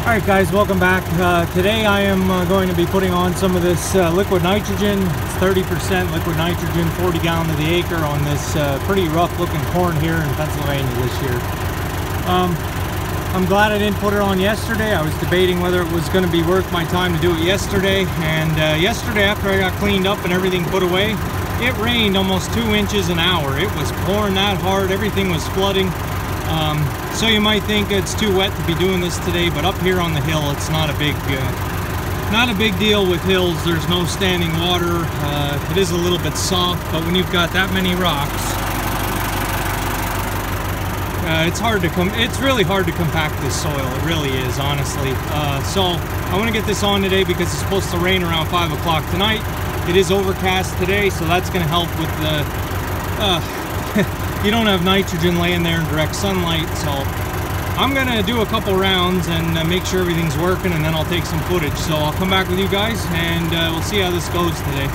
Alright guys, welcome back. Today I am going to be putting on some of this liquid nitrogen. It's 30% liquid nitrogen, 40 gallon to the acre on this pretty rough looking corn here in Pennsylvania this year. I'm glad I didn't put it on yesterday. I was debating whether it was going to be worth my time to do it yesterday. And yesterday after I got cleaned up and everything put away, it rained almost 2 inches an hour. It was pouring that hard, everything was flooding. So you might think it's too wet to be doing this today, but up here on the hill, it's not a big deal with hills. There's no standing water. It is a little bit soft, but when you've got that many rocks, it's really hard to compact this soil. It really is, honestly. So I want to get this on today because it's supposed to rain around 5 o'clock tonight. It is overcast today, so that's going to help with the you don't have nitrogen laying there in direct sunlight. So I'm gonna do a couple rounds and make sure everything's working, and then I'll take some footage. So I'll come back with you guys and we'll see how this goes today.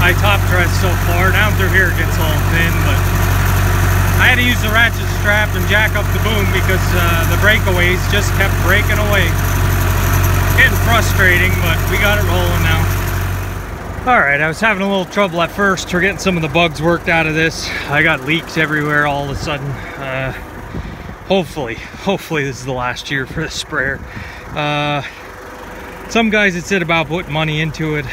I top dressed so far. Down through here it gets all thin, but I had to use the ratchet strap and jack up the boom because the breakaways just kept breaking away. Getting frustrating, but we got it rolling now. Alright, I was having a little trouble at first for getting some of the bugs worked out of this. I got leaks everywhere all of a sudden. Hopefully this is the last year for the sprayer. Some guys had said about putting money into it.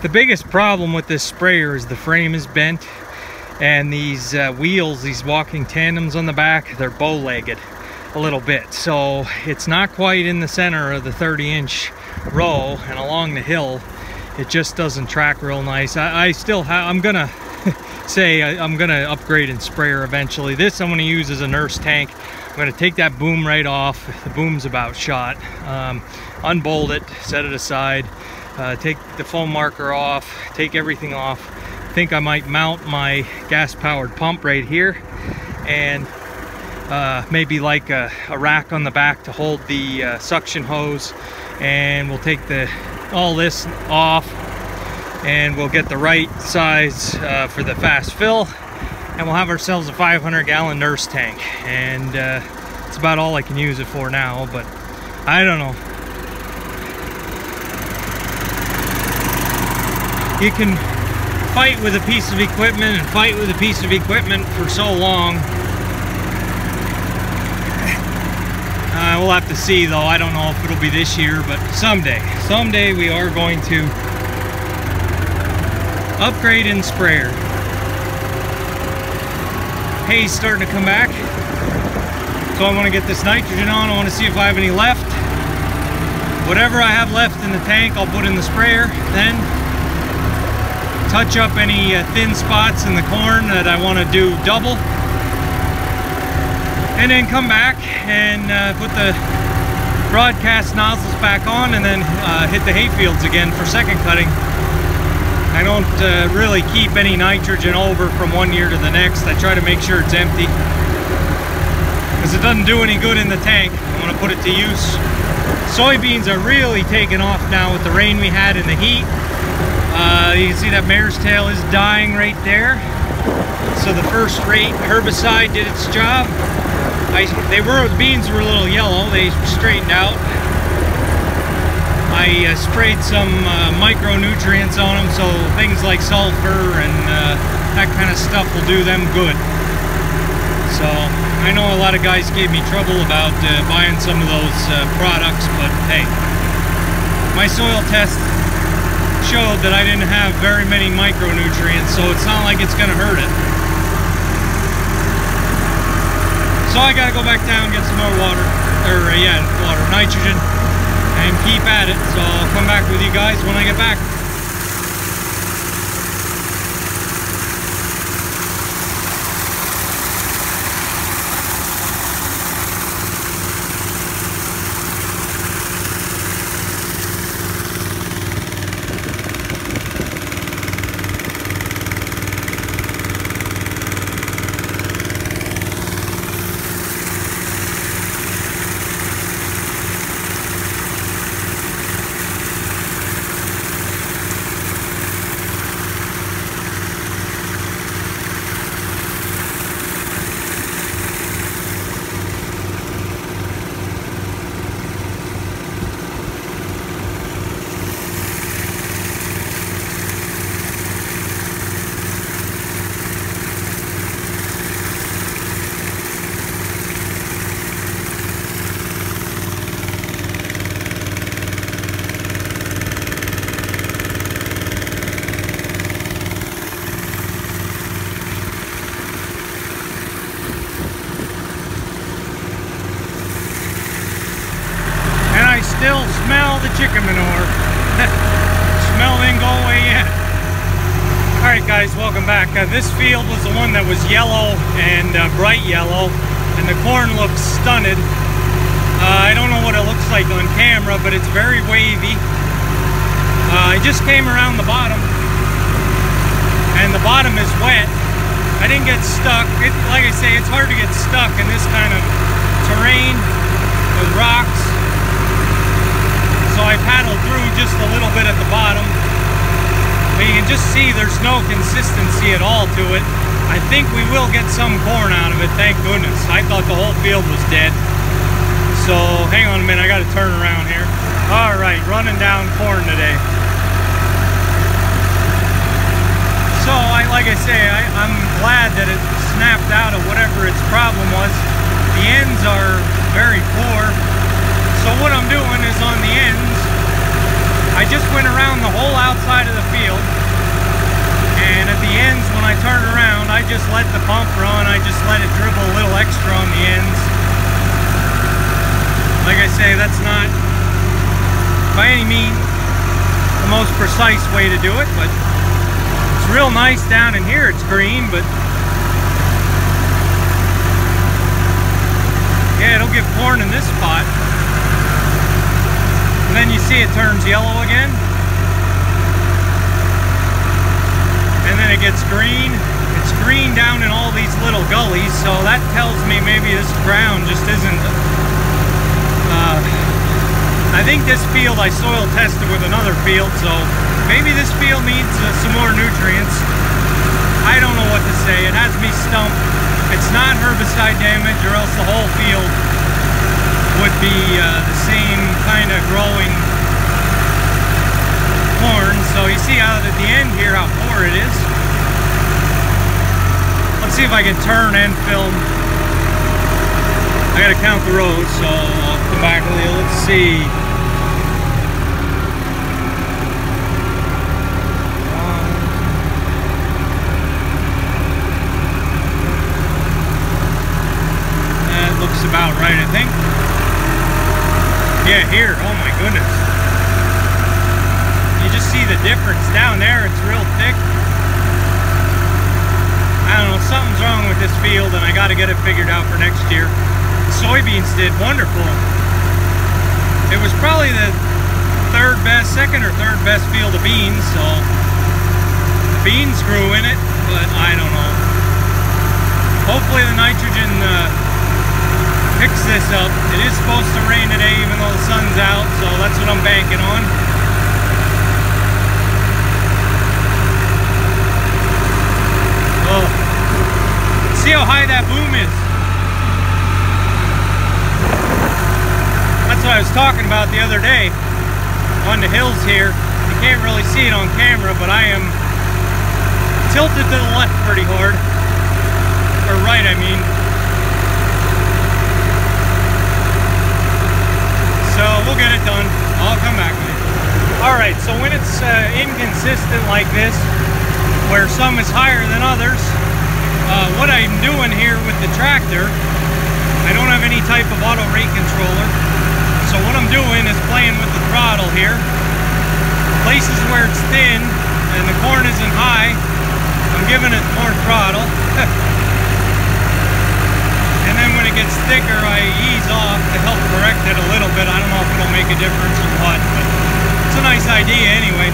The biggest problem with this sprayer is the frame is bent, and these wheels, these walking tandems on the back, they're bow-legged a little bit, so it's not quite in the center of the 30-inch row, and along the hill it just doesn't track real nice. I still have, I'm gonna say I'm gonna upgrade and sprayer eventually. This I'm gonna use as a nurse tank. I'm gonna take that boom right off. The boom's about shot. Unbolt it, set it aside, take the foam marker off, take everything off. I think I might mount my gas powered pump right here, and maybe like a rack on the back to hold the suction hose, and we'll take all this off, and we'll get the right size for the fast fill, and we'll have ourselves a 500-gallon nurse tank. And it's about all I can use it for now, but I don't know. You can fight with a piece of equipment and fight with a piece of equipment for so long. We'll have to see though. I don't know if it'll be this year, but someday we are going to upgrade and sprayer. Hay's starting to come back, so I want to get this nitrogen on. I want to see if I have any left. Whatever I have left in the tank, I'll put in the sprayer, then touch up any thin spots in the corn that I want to do double, and then come back and put the broadcast nozzles back on, and then hit the hay fields again for second cutting. I don't really keep any nitrogen over from one year to the next. I try to make sure it's empty, because it doesn't do any good in the tank. I want to put it to use. Soybeans are really taking off now with the rain we had and the heat. You can see that mare's tail is dying right there. So the first rate herbicide did its job. The beans were a little yellow. They straightened out. I sprayed some micronutrients on them, so things like sulfur and that kind of stuff will do them good. So I know a lot of guys gave me trouble about buying some of those products, but hey, my soil test showed that I didn't have very many micronutrients, so it's not like it's going to hurt it. So I got to go back down and get some more water, or nitrogen, and keep at it. So I'll come back with you guys when I get back. Still smell the chicken manure. Smell didn't go away yet. Alright guys, welcome back. This field was the one that was yellow and bright yellow, and the corn looks stunted. I don't know what it looks like on camera, but it's very wavy. I just came around the bottom, and the bottom is wet. I didn't get stuck. Like I say, it's hard to get stuck in this kind of terrain with rocks. So I paddled through just a little bit at the bottom. But you can just see there's no consistency at all to it. I think we will get some corn out of it, thank goodness. I thought the whole field was dead. So hang on a minute, I gotta turn around here. Alright, running down corn today. So like I say, I'm glad that it snapped out of whatever its problem was. The ends are very poor. So what I'm doing is on the ends, I just went around the whole outside of the field, and at the ends when I turned around, I just let the pump run. I just let it dribble a little extra on the ends. Like I say, that's not by any means the the most precise way to do it, but it's real nice down in here. It's green, but yeah, it'll get corn in this spot. And then you see it turns yellow again. And then it gets green. It's green down in all these little gullies, so that tells me maybe this ground just isn't... I think this field I soil tested with another field, so maybe this field needs some more nutrients. I don't know what to say. It has me stumped. It's not herbicide damage, or else the whole field would be the same kind of growing corn. So you see out at the end here how poor it is. Let's see if I can turn and film. I gotta count the rows, so I'll come back with you. Let's see. That looks about right, I think. Yeah, here. Oh my goodness. You just see the difference. Down there, it's real thick. I don't know, something's wrong with this field, and I got to get it figured out for next year. The soybeans did wonderful. It was probably the second or third best field of beans, so the beans grew in it, but I don't know. Hopefully the nitrogen picks this up. It is supposed to rain today, even though the sun's out, so that's what I'm banking on. Oh. See how high that boom is? That's what I was talking about the other day on the hills here. You can't really see it on camera, but I am tilted to the left pretty hard. Or right, I mean. So we'll get it done. I'll come back with it. Alright, so when it's inconsistent like this, where some is higher than others, what I'm doing here with the tractor, I don't have any type of auto rate controller, so what I'm doing is playing with the throttle here. Places where it's thin and the corn isn't high, I'm giving it more throttle. And then when it gets thicker, I ease off to help correct it a little bit. I don't know if it'll make a difference or what, but it's a nice idea anyway.